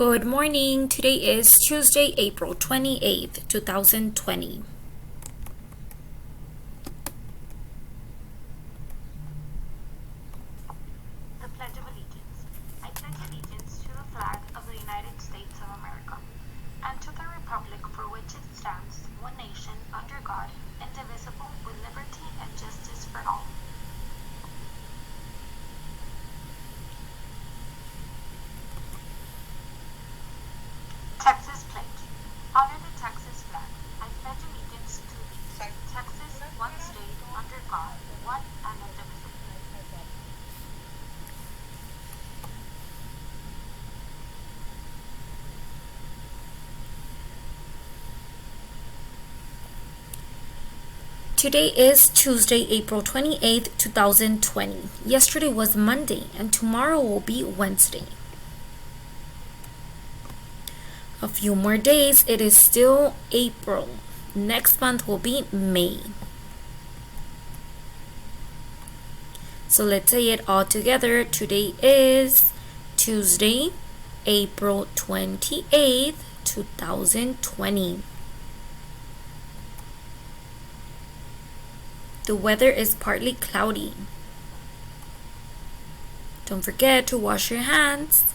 Good morning. Today is Tuesday, April 28th, 2020. The Pledge of Allegiance. I pledge allegiance to the flag of the United States of America and to the republic for which it stands, one nation, under God, indivisible, with liberty and justice for all. Texas Pledge. Honor the Texas flag. I pledge allegiance to Texas, one state, under God, one and indivisible. Today is Tuesday, April 28th, 2020. Yesterday was Monday and tomorrow will be Wednesday. A few more days, it is still April. Next month will be May. So let's say it all together. Today is Tuesday, April 28th, 2020. The weather is partly cloudy. Don't forget to wash your hands.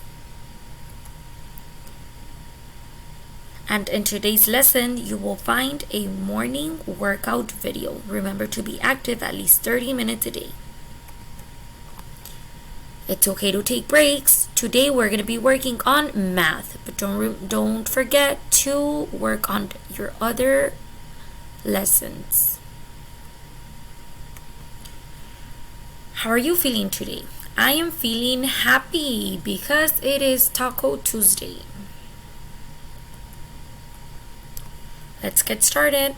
And in today's lesson, you will find a morning workout video. Remember to be active at least 30 minutes a day. It's okay to take breaks. Today we're going to be working on math, but don't forget to work on your other lessons. How are you feeling today? I am feeling happy because it is Taco Tuesday. Let's get started.